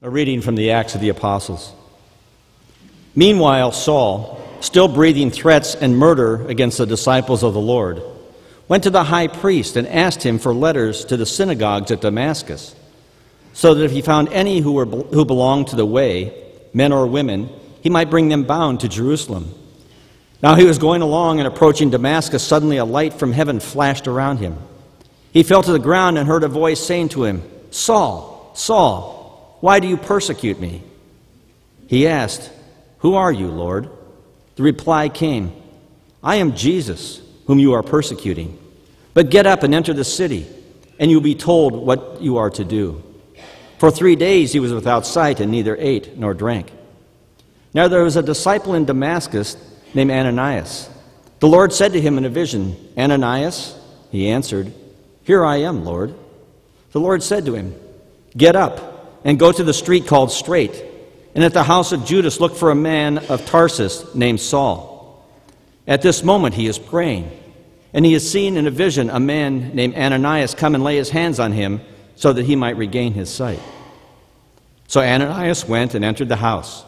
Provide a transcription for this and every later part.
A reading from the Acts of the Apostles. Meanwhile, Saul, still breathing threats and murder against the disciples of the Lord, went to the high priest and asked him for letters to the synagogues at Damascus, so that if he found any who belonged to the way, men or women, he might bring them bound to Jerusalem. Now he was going along and approaching Damascus. Suddenly a light from heaven flashed around him. He fell to the ground and heard a voice saying to him, "Saul, Saul, why do you persecute me?" He asked, "Who are you, Lord?" The reply came, "I am Jesus, whom you are persecuting. But get up and enter the city, and you will be told what you are to do." For 3 days he was without sight and neither ate nor drank. Now there was a disciple in Damascus named Ananias. The Lord said to him in a vision, "Ananias?" He answered, "Here I am, Lord." The Lord said to him, "Get up and go to the street called Straight, and at the house of Judas look for a man of Tarsus named Saul. At this moment he is praying, and he has seen in a vision a man named Ananias come and lay his hands on him so that he might regain his sight." So Ananias went and entered the house.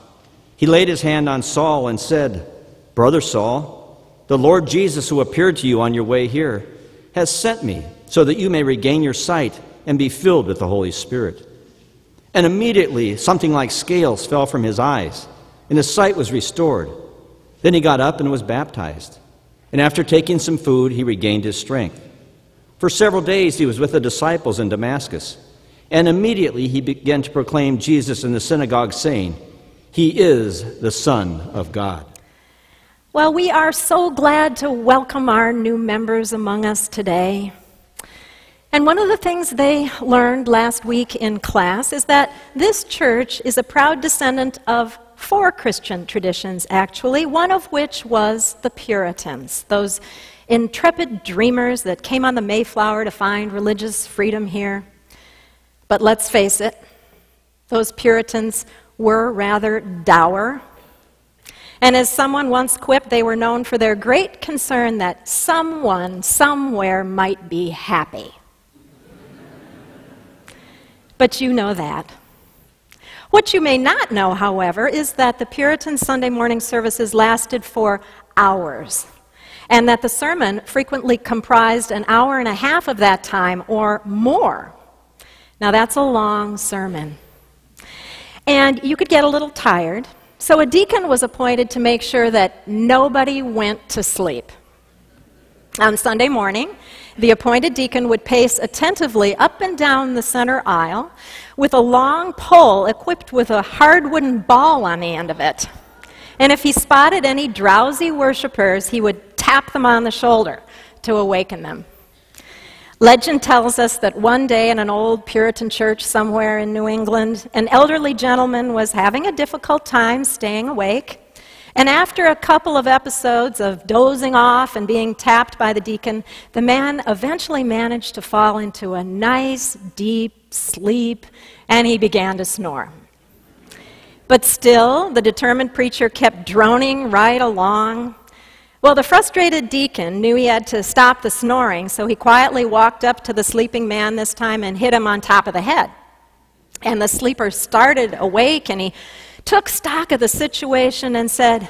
He laid his hand on Saul and said, "Brother Saul, the Lord Jesus, who appeared to you on your way here, has sent me so that you may regain your sight and be filled with the Holy Spirit." And immediately something like scales fell from his eyes, and his sight was restored. Then he got up and was baptized. And after taking some food, he regained his strength. For several days he was with the disciples in Damascus. And immediately he began to proclaim Jesus in the synagogue, saying, "He is the Son of God." Well, we are so glad to welcome our new members among us today. And one of the things they learned last week in class is that this church is a proud descendant of 4 Christian traditions, actually, one of which was the Puritans, those intrepid dreamers that came on the Mayflower to find religious freedom here. But let's face it, those Puritans were rather dour. And as someone once quipped, they were known for their great concern that someone somewhere might be happy. But you know that. What you may not know, however, is that the Puritan Sunday morning services lasted for hours, and that the sermon frequently comprised an hour and a half of that time or more. Now that's a long sermon. And you could get a little tired, so a deacon was appointed to make sure that nobody went to sleep. On Sunday morning, the appointed deacon would pace attentively up and down the center aisle with a long pole equipped with a hard wooden ball on the end of it. And if he spotted any drowsy worshipers, he would tap them on the shoulder to awaken them. Legend tells us that one day in an old Puritan church somewhere in New England, an elderly gentleman was having a difficult time staying awake. And after a couple of episodes of dozing off and being tapped by the deacon, the man eventually managed to fall into a nice, deep sleep, and he began to snore. But still, the determined preacher kept droning right along. Well, the frustrated deacon knew he had to stop the snoring, so he quietly walked up to the sleeping man this time and hit him on top of the head. And the sleeper started awake, and he took stock of the situation and said,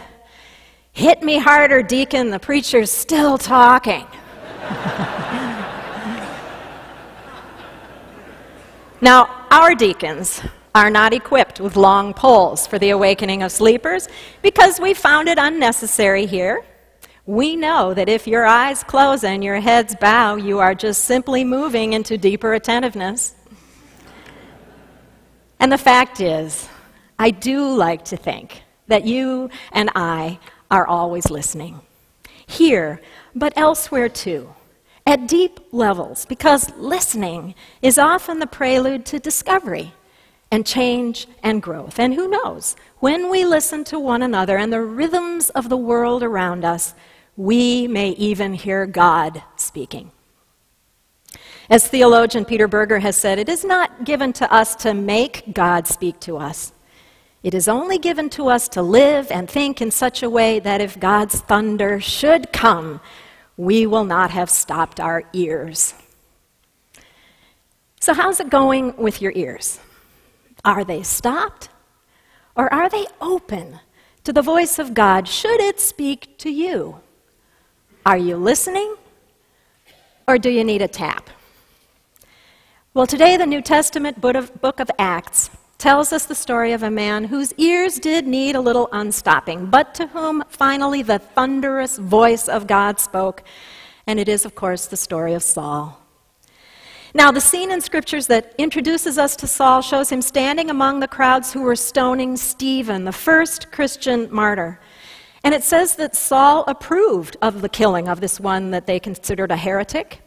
"Hit me harder, deacon, the preacher's still talking." Now, our deacons are not equipped with long poles for the awakening of sleepers because we found it unnecessary here. We know that if your eyes close and your heads bow, you are just simply moving into deeper attentiveness. And the fact is, I do like to think that you and I are always listening. Here, but elsewhere too, at deep levels, because listening is often the prelude to discovery and change and growth. And who knows, when we listen to one another and the rhythms of the world around us, we may even hear God speaking. As theologian Peter Berger has said, it is not given to us to make God speak to us. It is only given to us to live and think in such a way that if God's thunder should come, we will not have stopped our ears. So how's it going with your ears? Are they stopped? Or are they open to the voice of God, should it speak to you? Are you listening? Or do you need a tap? Well, today the New Testament book of Acts tells us the story of a man whose ears did need a little unstopping, but to whom finally the thunderous voice of God spoke. And it is, of course, the story of Saul. Now, the scene in Scriptures that introduces us to Saul shows him standing among the crowds who were stoning Stephen, the first Christian martyr. And it says that Saul approved of the killing of this one that they considered a heretic.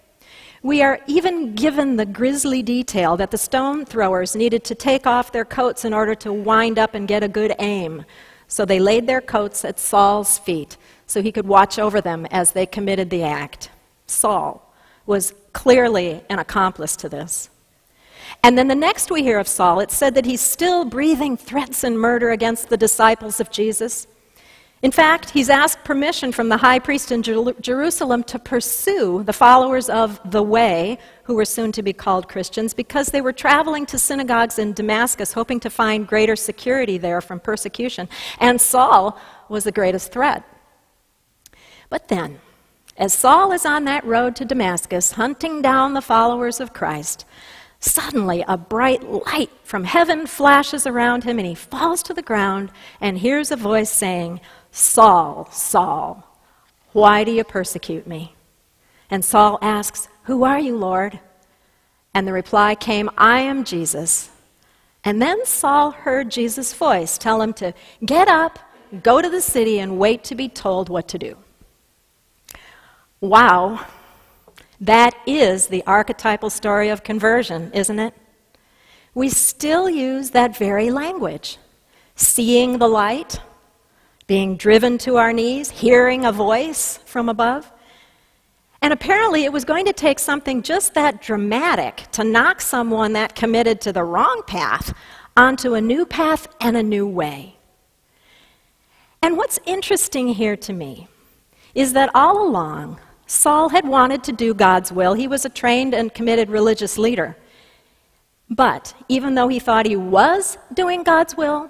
We are even given the grisly detail that the stone throwers needed to take off their coats in order to wind up and get a good aim. So they laid their coats at Saul's feet so he could watch over them as they committed the act. Saul was clearly an accomplice to this. And then the next we hear of Saul, it's said that he's still breathing threats and murder against the disciples of Jesus. In fact, he's asked permission from the high priest in Jerusalem to pursue the followers of the Way, who were soon to be called Christians, because they were traveling to synagogues in Damascus, hoping to find greater security there from persecution. And Saul was the greatest threat. But then, as Saul is on that road to Damascus, hunting down the followers of Christ, suddenly a bright light from heaven flashes around him, and he falls to the ground and hears a voice saying, "Saul, Saul, why do you persecute me?" And Saul asks, "Who are you, Lord?" And the reply came, "I am Jesus." And then Saul heard Jesus' voice tell him to get up, go to the city, and wait to be told what to do. Wow, that is the archetypal story of conversion, isn't it? We still use that very language. Seeing the light, being driven to our knees, hearing a voice from above. And apparently it was going to take something just that dramatic to knock someone that committed to the wrong path onto a new path and a new way. And what's interesting here to me is that all along, Saul had wanted to do God's will. He was a trained and committed religious leader. But even though he thought he was doing God's will,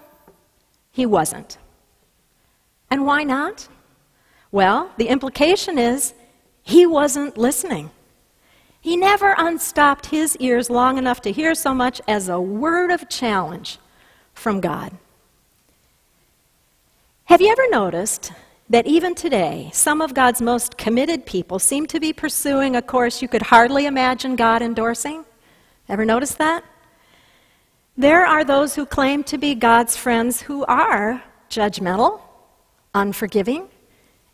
he wasn't. And why not? Well, the implication is he wasn't listening. He never unstopped his ears long enough to hear so much as a word of challenge from God. Have you ever noticed that even today, some of God's most committed people seem to be pursuing a course you could hardly imagine God endorsing? Ever notice that? There are those who claim to be God's friends who are judgmental, unforgiving,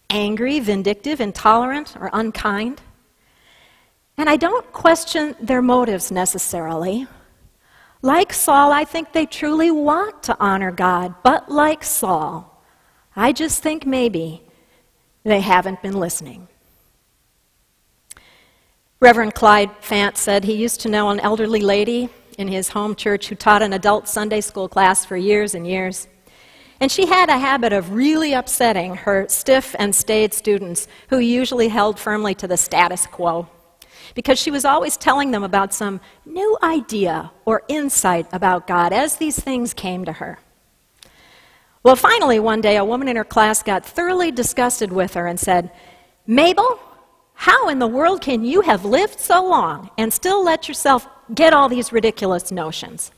angry, vindictive, intolerant, or unkind. And I don't question their motives necessarily. Like Saul, I think they truly want to honor God, but like Saul, I just think maybe they haven't been listening. Reverend Clyde Fant said he used to know an elderly lady in his home church who taught an adult Sunday school class for years and years. And she had a habit of really upsetting her stiff and staid students who usually held firmly to the status quo, because she was always telling them about some new idea or insight about God as these things came to her. Well, finally, one day, a woman in her class got thoroughly disgusted with her and said, "Mabel, how in the world can you have lived so long and still let yourself get all these ridiculous notions?"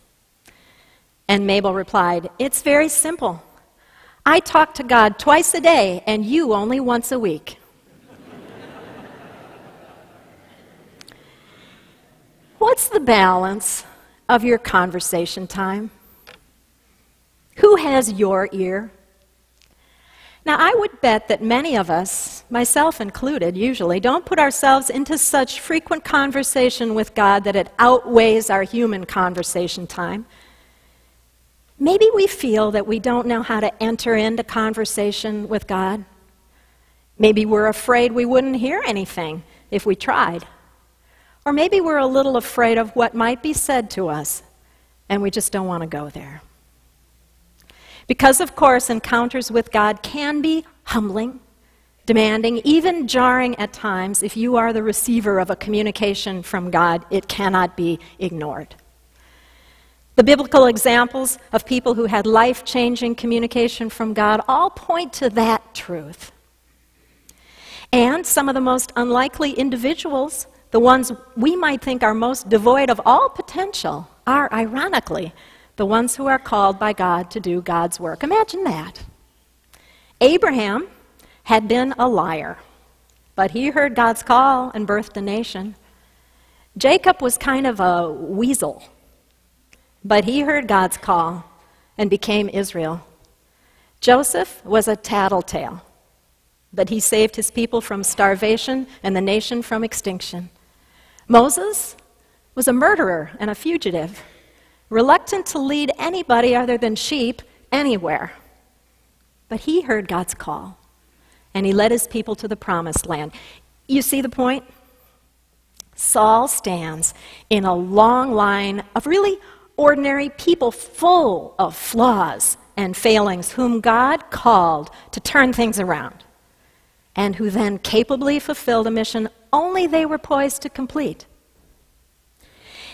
And Mabel replied, "It's very simple. I talk to God twice a day and you only once a week." What's the balance of your conversation time? Who has your ear? Now, I would bet that many of us, myself included usually, don't put ourselves into such frequent conversation with God that it outweighs our human conversation time. Maybe we feel that we don't know how to enter into conversation with God. Maybe we're afraid we wouldn't hear anything if we tried. Or maybe we're a little afraid of what might be said to us, and we just don't want to go there. Because, of course, encounters with God can be humbling, demanding, even jarring at times. If you are the receiver of a communication from God, it cannot be ignored. The biblical examples of people who had life-changing communication from God all point to that truth. And some of the most unlikely individuals, the ones we might think are most devoid of all potential, are, ironically, the ones who are called by God to do God's work. Imagine that. Abraham had been a liar, but he heard God's call and birthed a nation. Jacob was kind of a weasel, but he heard God's call and became Israel. Joseph was a tattletale, but he saved his people from starvation and the nation from extinction. Moses was a murderer and a fugitive, reluctant to lead anybody other than sheep anywhere. But he heard God's call, and he led his people to the promised land. You see the point? Saul stands in a long line of really ordinary people full of flaws and failings whom God called to turn things around, and who then capably fulfilled a mission only they were poised to complete.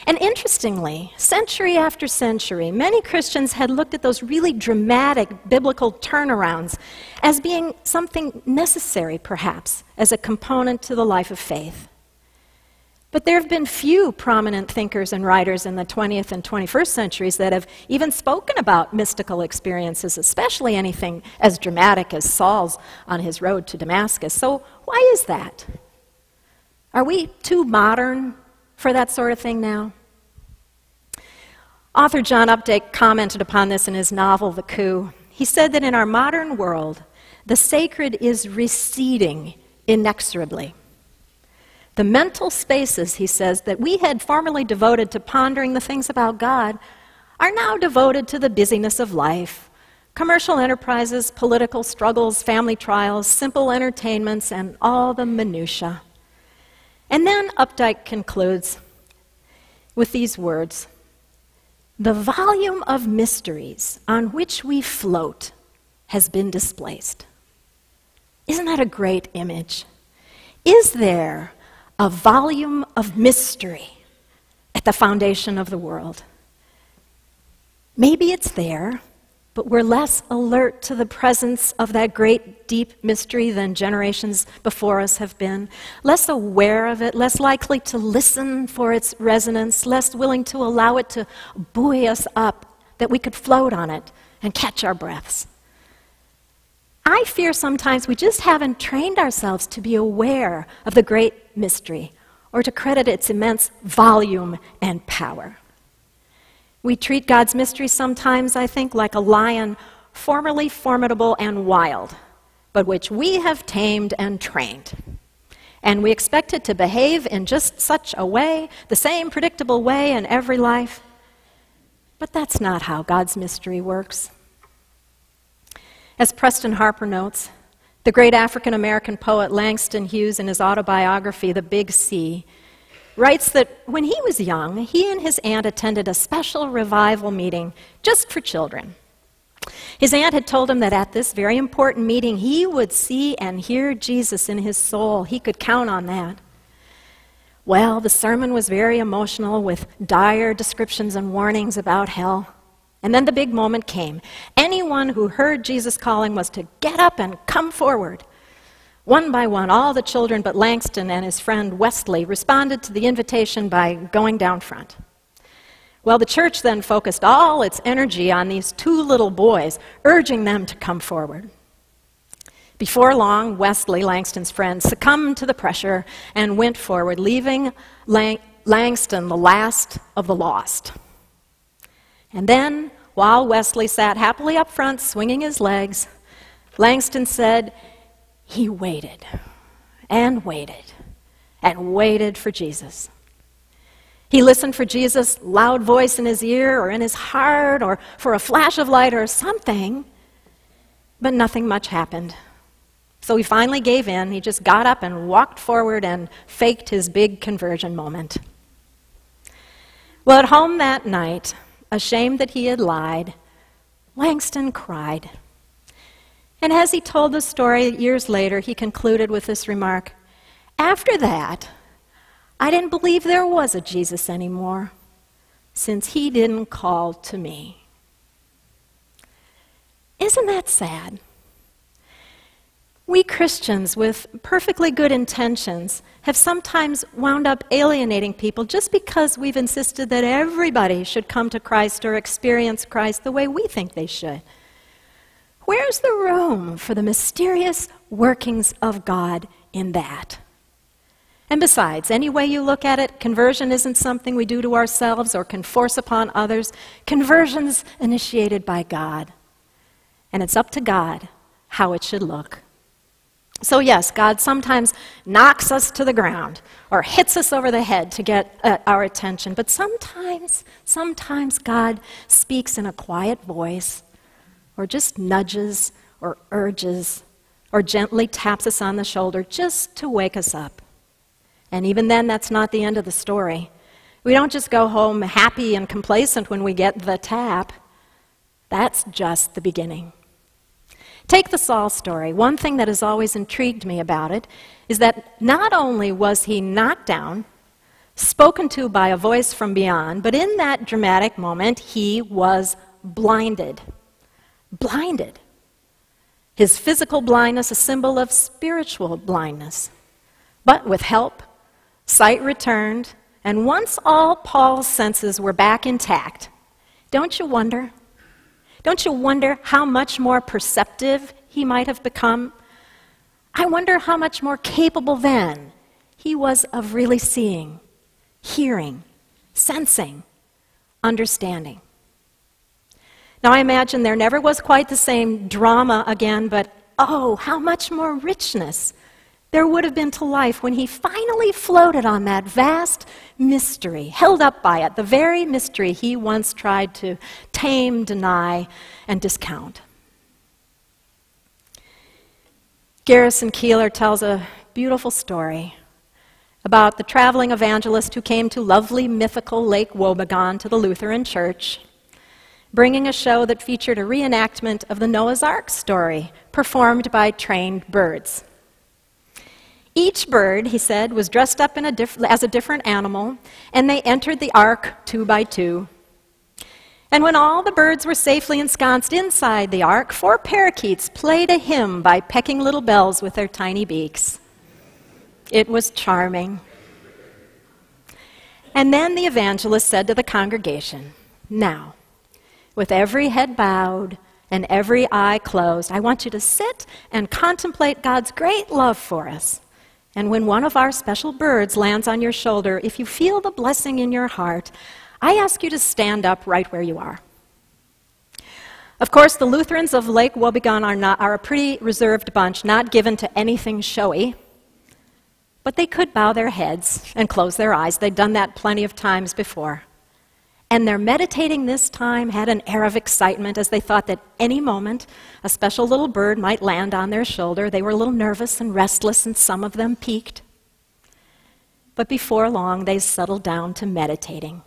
And interestingly, century after century, many Christians had looked at those really dramatic biblical turnarounds as being something necessary, perhaps, as a component to the life of faith. But there have been few prominent thinkers and writers in the 20th and 21st centuries that have even spoken about mystical experiences, especially anything as dramatic as Saul's on his road to Damascus. So why is that? Are we too modern for that sort of thing now? Author John Updike commented upon this in his novel, The Coup. He said that in our modern world, the sacred is receding inexorably. The mental spaces, he says, that we had formerly devoted to pondering the things about God are now devoted to the busyness of life, commercial enterprises, political struggles, family trials, simple entertainments, and all the minutiae. And then Updike concludes with these words: "The volume of mysteries on which we float has been displaced." Isn't that a great image? Is there a volume of mystery at the foundation of the world? Maybe it's there, but we're less alert to the presence of that great deep mystery than generations before us have been, less aware of it, less likely to listen for its resonance, less willing to allow it to buoy us up, that we could float on it and catch our breaths. I fear sometimes we just haven't trained ourselves to be aware of the great mystery or to credit its immense volume and power. We treat God's mystery sometimes, I think, like a lion, formerly formidable and wild, but which we have tamed and trained. And we expect it to behave in just such a way, the same predictable way in every life. But that's not how God's mystery works. As Preston Harper notes, the great African-American poet Langston Hughes, in his autobiography, The Big Sea, writes that when he was young, he and his aunt attended a special revival meeting just for children. His aunt had told him that at this very important meeting, he would see and hear Jesus in his soul. He could count on that. Well, the sermon was very emotional, with dire descriptions and warnings about hell. And then the big moment came. Anyone who heard Jesus calling was to get up and come forward. One by one, all the children but Langston and his friend Wesley responded to the invitation by going down front. Well, the church then focused all its energy on these two little boys, urging them to come forward. Before long, Wesley, Langston's friend, succumbed to the pressure and went forward, leaving Langston the last of the lost. And then, while Wesley sat happily up front, swinging his legs, Langston said he waited and waited and waited for Jesus. He listened for Jesus' loud voice in his ear or in his heart or for a flash of light or something, but nothing much happened. So he finally gave in. He just got up and walked forward and faked his big conversion moment. Well, at home that night, ashamed that he had lied, Langston cried. And as he told the story years later, he concluded with this remark: "After that, I didn't believe there was a Jesus anymore. since he didn't call to me. Isn't that sad? We Christians with perfectly good intentions have sometimes wound up alienating people just because we've insisted that everybody should come to Christ or experience Christ the way we think they should. Where's the room for the mysterious workings of God in that? And besides, any way you look at it, conversion isn't something we do to ourselves or can force upon others. Conversion's initiated by God. And it's up to God how it should look. So yes, God sometimes knocks us to the ground or hits us over the head to get our attention. But sometimes God speaks in a quiet voice or just nudges or urges or gently taps us on the shoulder just to wake us up. And even then, that's not the end of the story. We don't just go home happy and complacent when we get the tap. That's just the beginning. Take the Saul story. One thing that has always intrigued me about it is that not only was he knocked down, spoken to by a voice from beyond, but in that dramatic moment, he was blinded. Blinded. His physical blindness, a symbol of spiritual blindness. But with help, sight returned, and once all Paul's senses were back intact, don't you wonder? Don't you wonder how much more perceptive he might have become? I wonder how much more capable then he was of really seeing, hearing, sensing, understanding. Now I imagine there never was quite the same drama again, but oh, how much more richness there would have been to life when he finally floated on that vast mystery, held up by it, the very mystery he once tried to tame, deny, and discount. Garrison Keillor tells a beautiful story about the traveling evangelist who came to lovely mythical Lake Wobegon to the Lutheran Church, bringing a show that featured a reenactment of the Noah's Ark story performed by trained birds. Each bird, he said, was dressed up as a different animal, and they entered the ark 2 by 2. And when all the birds were safely ensconced inside the ark, 4 parakeets played a hymn by pecking little bells with their tiny beaks. It was charming. And then the evangelist said to the congregation, "Now, with every head bowed and every eye closed, I want you to sit and contemplate God's great love for us. And when one of our special birds lands on your shoulder, if you feel the blessing in your heart, I ask you to stand up right where you are." Of course, the Lutherans of Lake Wobegon are a pretty reserved bunch, not given to anything showy. But they could bow their heads and close their eyes. They'd done that plenty of times before. And their meditating this time had an air of excitement as they thought that any moment a special little bird might land on their shoulder. They were a little nervous and restless, and some of them peeked. But before long, they settled down to meditating.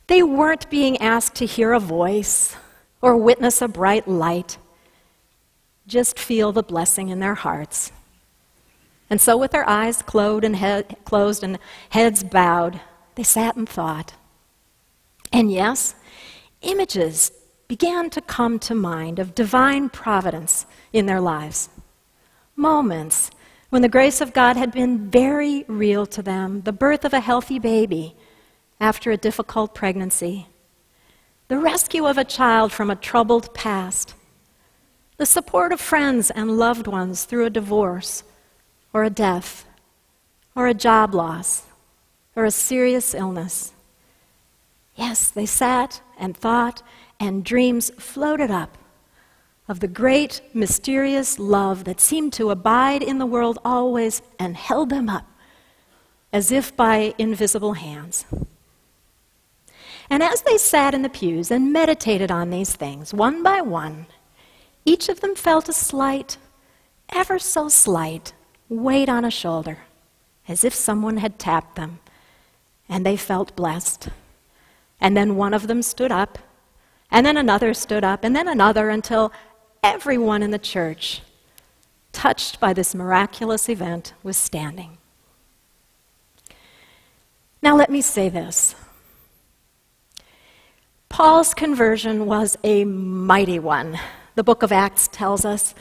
They weren't being asked to hear a voice or witness a bright light. Just feel the blessing in their hearts. And so with their eyes closed and heads bowed, they sat and thought. And yes, images began to come to mind of divine providence in their lives. Moments when the grace of God had been very real to them, the birth of a healthy baby after a difficult pregnancy, the rescue of a child from a troubled past, the support of friends and loved ones through a divorce or a death or a job loss or a serious illness. Yes, they sat and thought, and dreams floated up of the great, mysterious love that seemed to abide in the world always and held them up as if by invisible hands. And as they sat in the pews and meditated on these things, one by one, each of them felt a slight, ever so slight, weight on a shoulder, as if someone had tapped them, and they felt blessed. And then one of them stood up, and then another stood up, and then another, until everyone in the church, touched by this miraculous event, was standing. Now let me say this. Paul's conversion was a mighty one. The book of Acts tells us,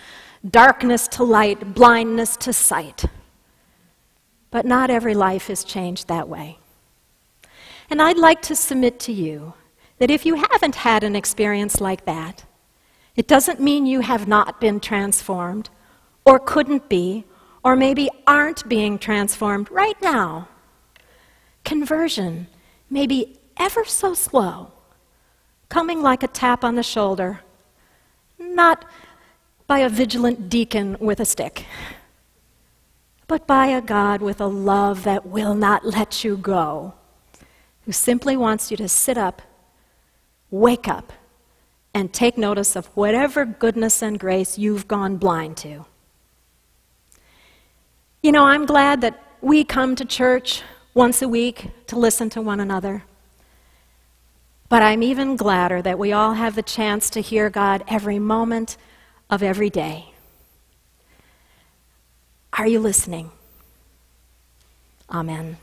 darkness to light, blindness to sight. But not every life is changed that way. And I'd like to submit to you that if you haven't had an experience like that, it doesn't mean you have not been transformed, or couldn't be, or maybe aren't being transformed right now. Conversion may be ever so slow, coming like a tap on the shoulder, not by a vigilant deacon with a stick, but by a God with a love that will not let you go, who simply wants you to sit up, wake up, and take notice of whatever goodness and grace you've gone blind to. You know, I'm glad that we come to church once a week to listen to one another. But I'm even gladder that we all have the chance to hear God every moment of every day. Are you listening? Amen.